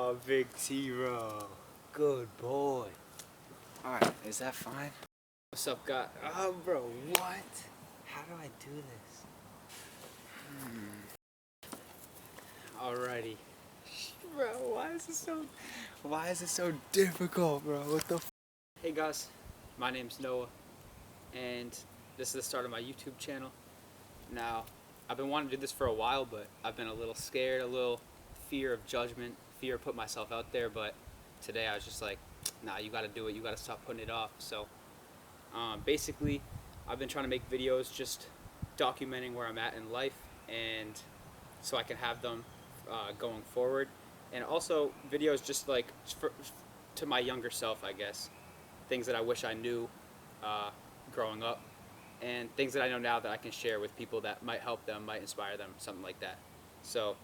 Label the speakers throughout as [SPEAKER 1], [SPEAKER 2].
[SPEAKER 1] Oh, Big T-Row. Good boy.
[SPEAKER 2] Alright, is that fine?
[SPEAKER 1] What's up, guy? Oh, bro, what? How do I do this? Alrighty. Bro, why is it so difficult, bro? What the Hey guys, my name's Noah, and this is the start of my YouTube channel. Now, I've been wanting to do this for a while, but I've been a little scared, a little fear of judgment, fear of putting myself out there, but today I was just like, nah, you gotta do it, you gotta stop putting it off. So, basically, I've been trying to make videos just documenting where I'm at in life, and so I can have them going forward. And also videos just like to my younger self, I guess. Things that I wish I knew growing up, and things that I know now that I can share with people that might help them, might inspire them, something like that. So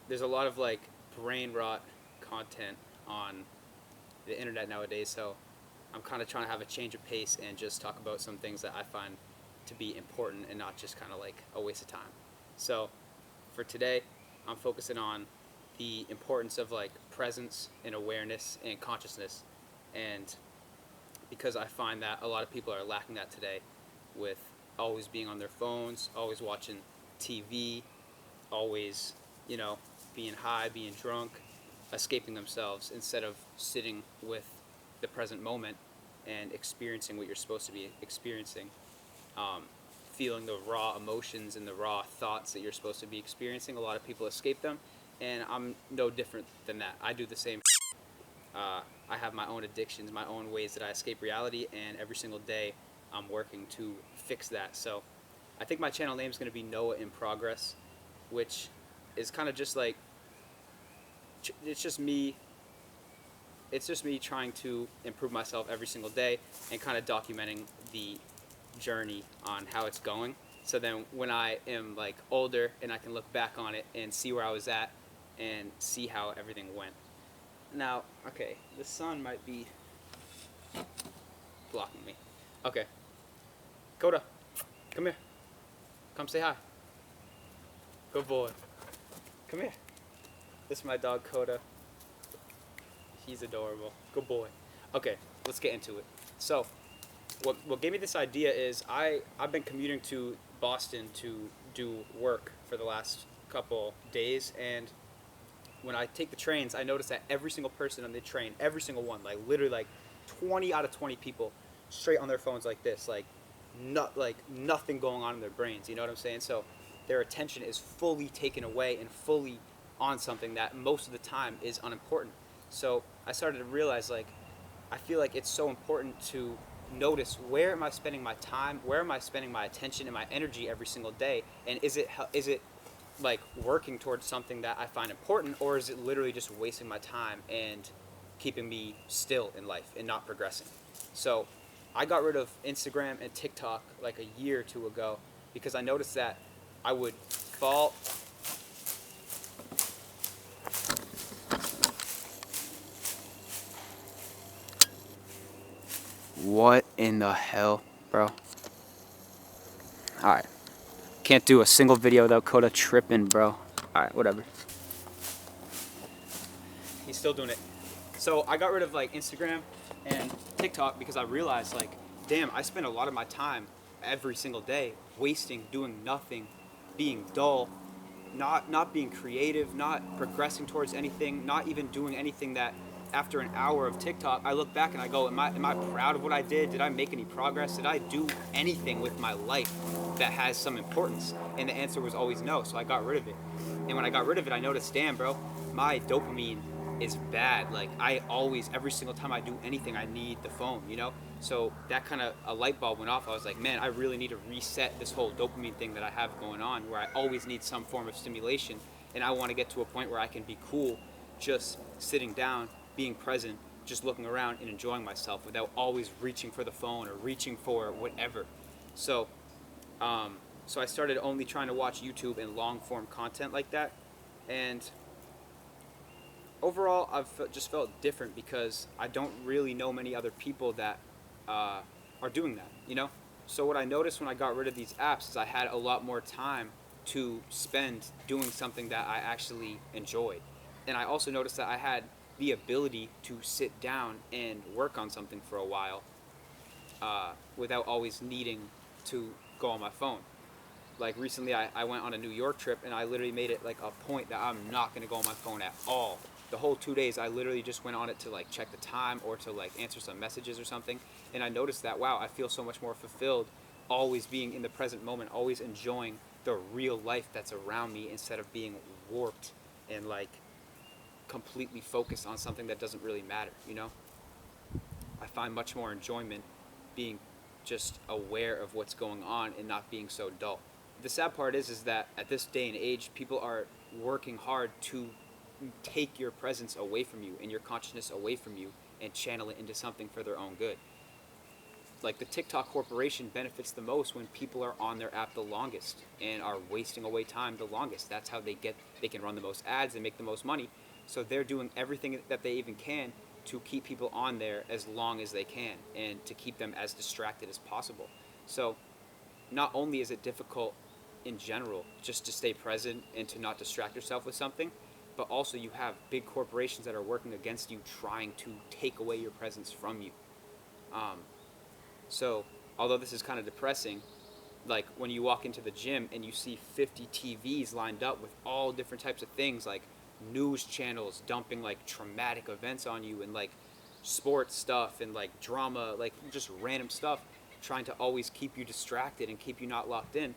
[SPEAKER 1] there's a lot of like brain rot content on the internet nowadays, so I'm kind of trying to have a change of pace and just talk about some things that I find to be important and not just kind of like a waste of time. So for today, I'm focusing on the importance of like presence and awareness and consciousness, and because I find that a lot of people are lacking that today, with always being on their phones, always watching TV, always, being high, being drunk, escaping themselves instead of sitting with the present moment and experiencing what you're supposed to be experiencing. Feeling the raw emotions and the raw thoughts that you're supposed to be experiencing. A lot of people escape them, and I'm no different than that. I do the same. I have my own addictions, my own ways that I escape reality, and every single day I'm working to fix that. So I think my channel name is going to be Noah in Progress, which is kind of just like, it's just me trying to improve myself every single day and kind of documenting the journey on how it's going. So then when I am like older and I can look back on it and see where I was at and see how everything went. Now, okay, the sun might be blocking me. Okay. Coda, come here. Come say hi. Good boy. Come here. This is my dog Coda. He's adorable. Good boy. Okay, let's get into it. So, what gave me this idea is I've been commuting to Boston to do work for the last couple days, and when I take the trains, I notice that every single person on the train, every single one, like literally like 20 out of 20 people, straight on their phones like this, like nothing going on in their brains. You know what I'm saying? So their attention is fully taken away and fully on something that most of the time is unimportant. So I started to realize, like, I feel like it's so important to notice, where am I spending my time, where am I spending my attention and my energy every single day, and is it like working towards something that I find important, or is it literally just wasting my time and keeping me still in life and not progressing? So I got rid of Instagram and TikTok like a year or two ago because I noticed that I would fall. What in the hell, bro? Alright. Can't do a single video without Coda tripping, bro. Alright, whatever. He's still doing it. So I got rid of like Instagram and TikTok because I realized, like, damn, I spend a lot of my time every single day wasting, doing nothing, being dull, not being creative, not progressing towards anything, not even doing anything that after an hour of TikTok, I look back and I go, am I proud of what I did? Did I make any progress? Did I do anything with my life that has some importance? And the answer was always no, so I got rid of it. And when I got rid of it, I noticed, damn, bro, my dopamine is bad. Like, I always, every single time I do anything, I need the phone, So that kind of, a light bulb went off. I was like, man, I really need to reset this whole dopamine thing that I have going on, where I always need some form of stimulation. And I want to get to a point where I can be cool just sitting down, being present, just looking around and enjoying myself without always reaching for the phone or reaching for whatever. So so I started only trying to watch YouTube and long form content like that, and overall I've just felt different because I don't really know many other people that are doing that. So what I noticed when I got rid of these apps is I had a lot more time to spend doing something that I actually enjoyed. And I also noticed that I had the ability to sit down and work on something for a while without always needing to go on my phone. Like recently, I went on a New York trip, and I literally made it like a point that I'm not gonna go on my phone at all. The whole 2 days, I literally just went on it to like check the time or to like answer some messages or something. And I noticed that, wow, I feel so much more fulfilled always being in the present moment, always enjoying the real life that's around me instead of being warped and like completely focused on something that doesn't really matter, you know? I find much more enjoyment being just aware of what's going on and not being so dull. The sad part is that at this day and age, people are working hard to take your presence away from you and your consciousness away from you and channel it into something for their own good. Like the TikTok corporation benefits the most when people are on their app the longest and are wasting away time the longest. That's how they can run the most ads and make the most money. So they're doing everything that they even can to keep people on there as long as they can and to keep them as distracted as possible. So not only is it difficult in general just to stay present and to not distract yourself with something, but also you have big corporations that are working against you trying to take away your presence from you. Um, so although this is kind of depressing, like when you walk into the gym and you see 50 TVs lined up with all different types of things, like news channels dumping like traumatic events on you and like sports stuff and like drama, like just random stuff, trying to always keep you distracted and keep you not locked in.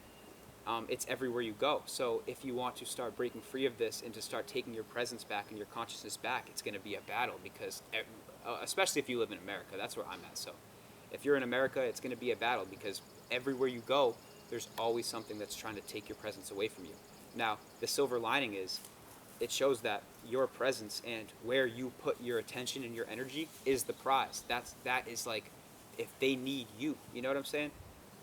[SPEAKER 1] It's everywhere you go. So if you want to start breaking free of this and to start taking your presence back and your consciousness back, it's going to be a battle because, especially if you live in America, that's where I'm at. So if you're in America, it's going to be a battle because everywhere you go, there's always something that's trying to take your presence away from you. Now, the silver lining is it shows that your presence and where you put your attention and your energy is the prize. That is like if they need you, you know what I'm saying?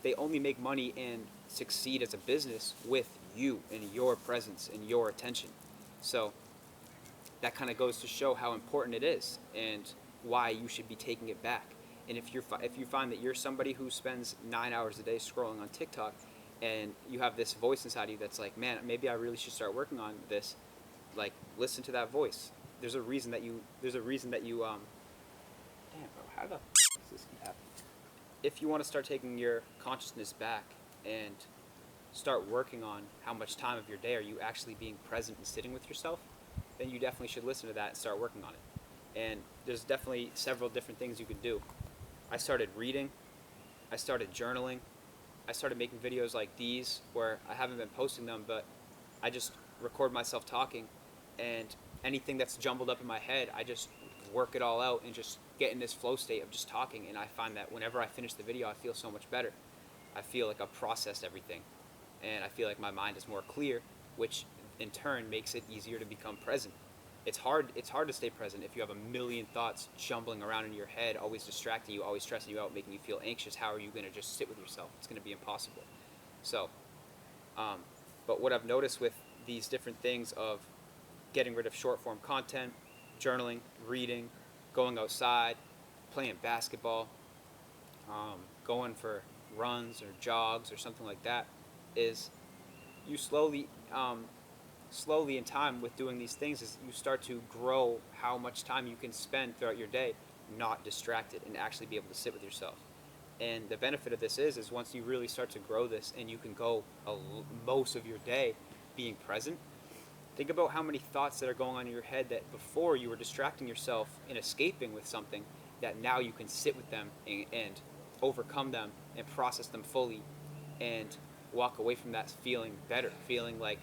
[SPEAKER 1] They only make money and succeed as a business with you and your presence and your attention. So that kind of goes to show how important it is and why you should be taking it back. And if you find that you're somebody who spends 9 hours a day scrolling on TikTok, and you have this voice inside of you that's like, man, maybe I really should start working on this. Like, listen to that voice. There's a reason that you. Damn, bro, how the does this happen? If you want to start taking your consciousness back and start working on how much time of your day are you actually being present and sitting with yourself, then you definitely should listen to that and start working on it. And there's definitely several different things you can do. I started reading, I started journaling, I started making videos like these where I haven't been posting them, but I just record myself talking, and anything that's jumbled up in my head, I just work it all out and just get in this flow state of just talking. And I find that whenever I finish the video, I feel so much better. I feel like I've processed everything, and I feel like my mind is more clear, which in turn makes it easier to become present. It's hard to stay present if you have a million thoughts jumbling around in your head, always distracting you, always stressing you out, making you feel anxious. How are you going to just sit with yourself? It's going to be impossible. So but what I've noticed with these different things of getting rid of short form content, journaling, reading, going outside, playing basketball, going for runs or jogs or something like that, is you slowly in time with doing these things is you start to grow how much time you can spend throughout your day not distracted and actually be able to sit with yourself. And the benefit of this is once you really start to grow this and you can go most of your day being present, think about how many thoughts that are going on in your head that before you were distracting yourself and escaping with something, that now you can sit with them and overcome them and process them fully and walk away from that feeling better, feeling like,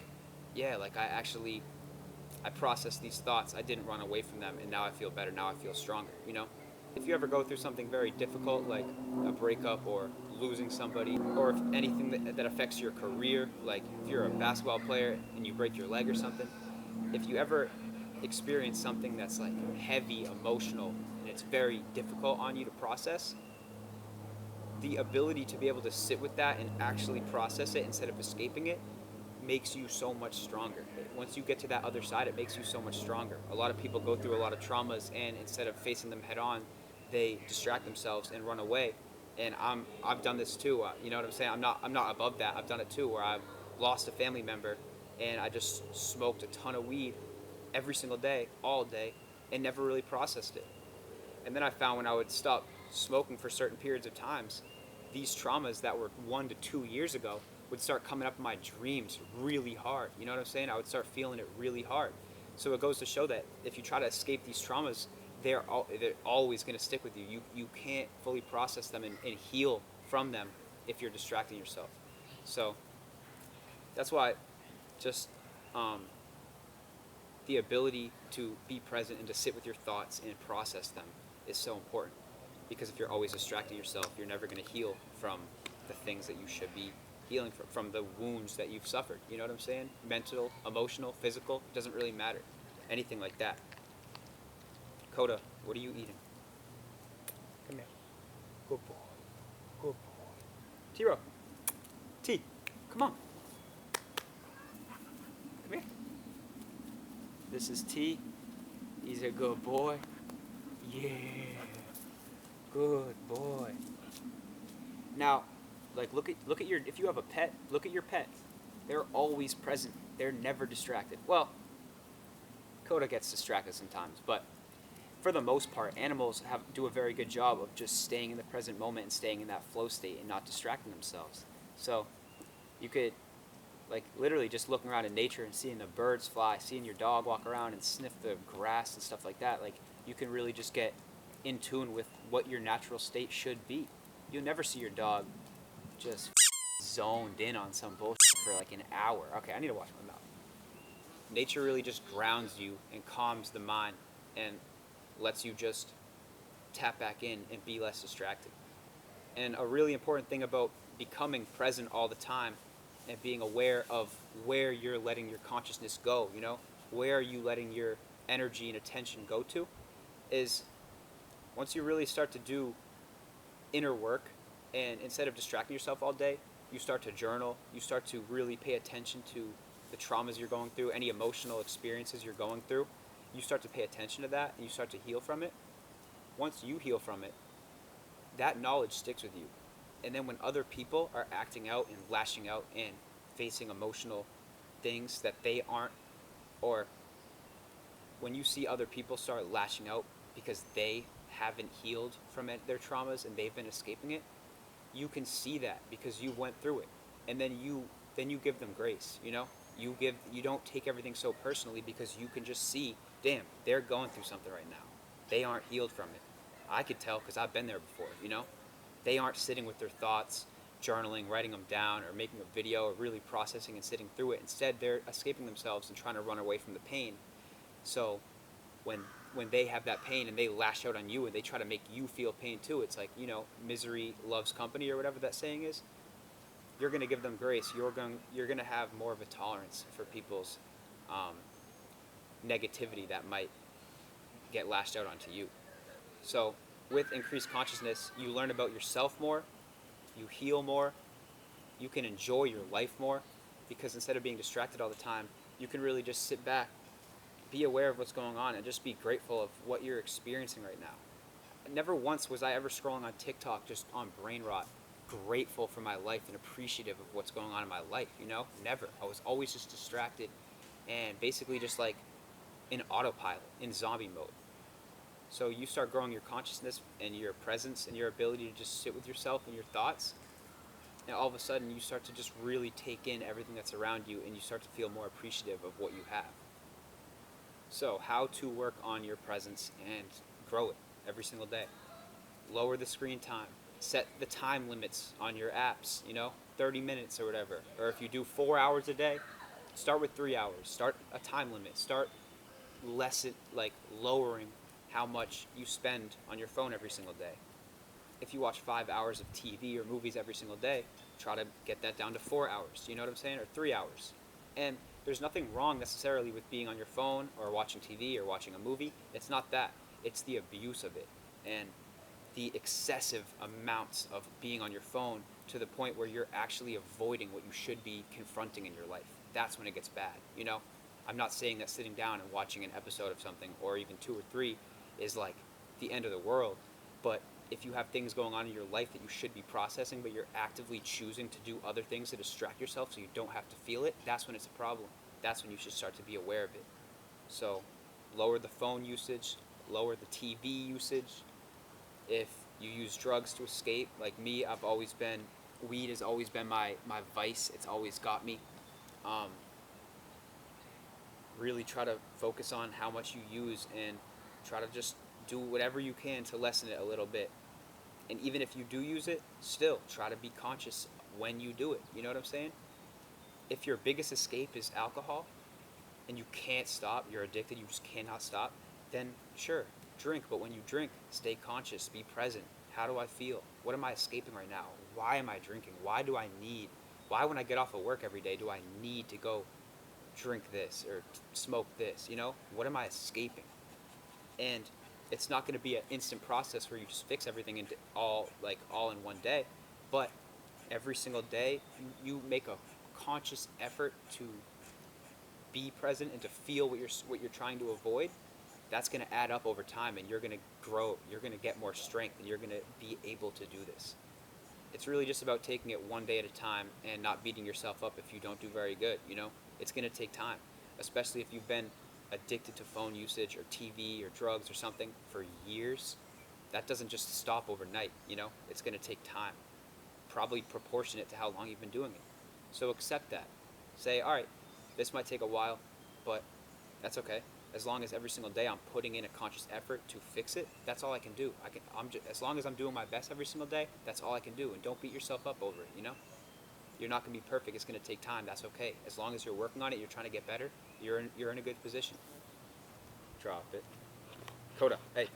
[SPEAKER 1] yeah, like I processed these thoughts, I didn't run away from them, and now I feel better, now I feel stronger, you know? If you ever go through something very difficult, like a breakup or losing somebody, or if anything that affects your career, like if you're a basketball player and you break your leg or something, if you ever experience something that's like heavy, emotional, and it's very difficult on you to process, the ability to be able to sit with that and actually process it instead of escaping it makes you so much stronger. Once you get to that other side, it makes you so much stronger. A lot of people go through a lot of traumas, and instead of facing them head on, they distract themselves and run away. And I've done this too. You know what I'm saying? I'm not above that. I've done it too, where I've lost a family member, and I just smoked a ton of weed every single day, all day, and never really processed it. And then I found when I would stop smoking for certain periods of times, these traumas that were 1 to 2 years ago would start coming up in my dreams really hard. You know what I'm saying? I would start feeling it really hard. So it goes to show that if you try to escape these traumas, they're always going to stick with you. You can't fully process them and heal from them if you're distracting yourself. So that's why just the ability to be present and to sit with your thoughts and process them is so important. Because if you're always distracting yourself, you're never going to heal from the things that you should be healing from the wounds that you've suffered. You know what I'm saying? Mental, emotional, physical, it doesn't really matter. Anything like that. Coda, what are you eating? Come here. Good boy. Good boy. T-Ro. T, come on. Come here. This is T. He's a good boy. Yeah. Good boy. Now, like look at your, if you have a pet, look at your pet. They're always present. They're never distracted. Well, Coda gets distracted sometimes, but for the most part, animals do a very good job of just staying in the present moment and staying in that flow state and not distracting themselves. So you could, like, literally just looking around in nature and seeing the birds fly, seeing your dog walk around and sniff the grass and stuff like that, like, you can really just get in tune with what your natural state should be. You'll never see your dog just zoned in on some bullshit for like an hour. Okay, I need to wash my mouth. Nature really just grounds you and calms the mind and lets you just tap back in and be less distracted. And a really important thing about becoming present all the time and being aware of where you're letting your consciousness go, you know, where are you letting your energy and attention go to, is once you really start to do inner work, and instead of distracting yourself all day, you start to journal, you start to really pay attention to the traumas you're going through, any emotional experiences you're going through, you start to pay attention to that and you start to heal from it. Once you heal from it, that knowledge sticks with you. And then when other people are acting out and lashing out and facing emotional things that they aren't, or when you see other people start lashing out because they haven't healed from their traumas and they've been escaping it, you can see that because you went through it, and then you give them grace. You know, you don't take everything so personally because you can just see, damn, they're going through something right now. They aren't healed from it. I could tell because I've been there before. You know, they aren't sitting with their thoughts, journaling, writing them down, or making a video, or really processing and sitting through it. Instead, they're escaping themselves and trying to run away from the pain. So when they have that pain and they lash out on you and they try to make you feel pain too, it's like, you know, misery loves company, or whatever that saying is. You're going to give them grace. You're going to have more of a tolerance for people's negativity that might get lashed out onto you. So with increased consciousness, you learn about yourself more, you heal more, you can enjoy your life more, because instead of being distracted all the time, you can really just sit back, be aware of what's going on, and just be grateful of what you're experiencing right now. Never once was I ever scrolling on TikTok just on brain rot, grateful for my life and appreciative of what's going on in my life, you know? Never. I was always just distracted and basically just like in autopilot, in zombie mode. So you start growing your consciousness and your presence and your ability to just sit with yourself and your thoughts, and all of a sudden you start to just really take in everything that's around you, and you start to feel more appreciative of what you have. So how to work on your presence and grow it every single day. Lower the screen time. Set the time limits on your apps, you know, 30 minutes or whatever. Or if you do 4 hours a day, start with 3 hours. Start a time limit. Start lowering how much you spend on your phone every single day. If you watch 5 hours of TV or movies every single day, try to get that down to 4 hours. You know what I'm saying? Or 3 hours. And there's nothing wrong necessarily with being on your phone or watching TV or watching a movie. It's not that. It's the abuse of it and the excessive amounts of being on your phone to the point where you're actually avoiding what you should be confronting in your life. That's when it gets bad, you know? I'm not saying that sitting down and watching an episode of something, or even 2 or 3, is like the end of the world. But if you have things going on in your life that you should be processing, but you're actively choosing to do other things to distract yourself so you don't have to feel it, that's when it's a problem. That's when you should start to be aware of it. So lower the phone usage, lower the TV usage. If you use drugs to escape, like me, weed has always been my vice. It's always got me. Um, really try to focus on how much you use and try to just do whatever you can to lessen it a little bit. And even if you do use it, still try to be conscious when you do it. You know what I'm saying? If your biggest escape is alcohol and you can't stop, you're addicted, you just cannot stop, then sure, drink. But when you drink, stay conscious, be present. How do I feel? What am I escaping right now? Why am I drinking? Why when I get off of work every day do I need to go drink this or smoke this? You know, what am I escaping? And it's not going to be an instant process where you just fix everything into all in one day, but every single day you make a conscious effort to be present and to feel what you're trying to avoid. That's going to add up over time, and you're going to grow, you're going to get more strength, and you're going to be able to do this. It's really just about taking it one day at a time and not beating yourself up if you don't do very good. You know, it's going to take time, especially if you've been addicted to phone usage or TV or drugs or something for years. That doesn't just stop overnight. You know, it's going to take time, probably proportionate to how long you've been doing it. So accept that. Say, all right, this might take a while, but that's okay. As long as every single day I'm putting in a conscious effort to fix it, that's all I can do. As long as I'm doing my best every single day, that's all I can do. And don't beat yourself up over it, you know? You're not going to be perfect. It's going to take time. That's okay. As long as you're working on it, you're trying to get better, you're in a good position. Drop it. Coda, hey,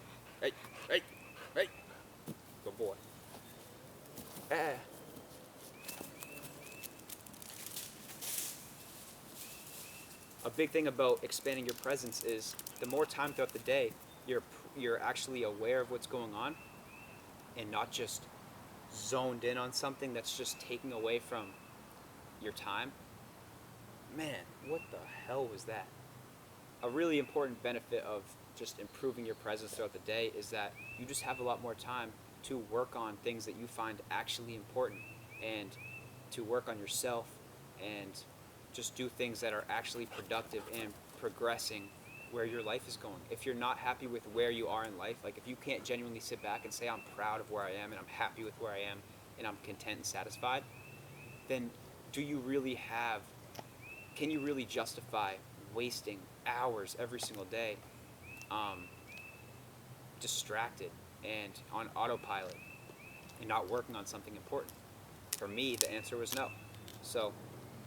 [SPEAKER 1] hey, hey, hey. Good boy. Ah. A big thing about expanding your presence is the more time throughout the day you're actually aware of what's going on and not just zoned in on something that's just taking away from your time. Man, what the hell was that? A really important benefit of just improving your presence throughout the day is that you just have a lot more time to work on things that you find actually important and to work on yourself and just do things that are actually productive and progressing where your life is going. If you're not happy with where you are in life, like if you can't genuinely sit back and say I'm proud of where I am and I'm happy with where I am and I'm content and satisfied, then can you really justify wasting hours every single day distracted and on autopilot and not working on something important? For me, the answer was no. So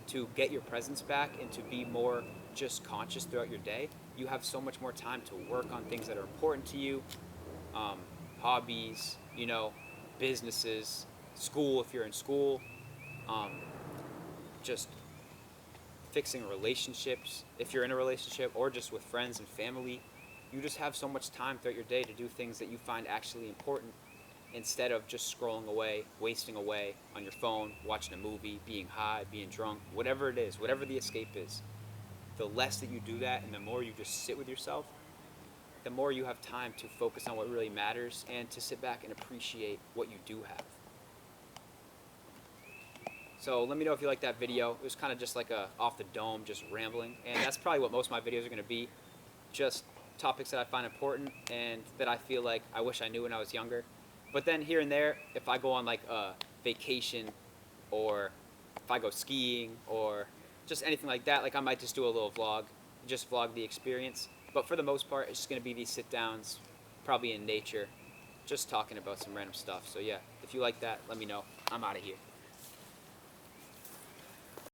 [SPEAKER 1] to get your presence back and to be more just conscious throughout your day, you have so much more time to work on things that are important to you, hobbies, you know, businesses, school if you're in school, um, just fixing relationships if you're in a relationship, or just with friends and family. You just have so much time throughout your day to do things that you find actually important instead of just scrolling away, wasting away on your phone, watching a movie, being high, being drunk, whatever it is, whatever the escape is. The less that you do that and the more you just sit with yourself, the more you have time to focus on what really matters and to sit back and appreciate what you do have. So let me know if you like that video. It was kind of just like a off the dome, just rambling, and that's probably what most of my videos are going to be. Just topics that I find important and that I feel like I wish I knew when I was younger. But then here and there, if I go on like a vacation or if I go skiing or just anything like that, like I might just do a little vlog, just vlog the experience. But for the most part, it's just going to be these sit downs, probably in nature, just talking about some random stuff. So yeah, if you like that, let me know. I'm out of here.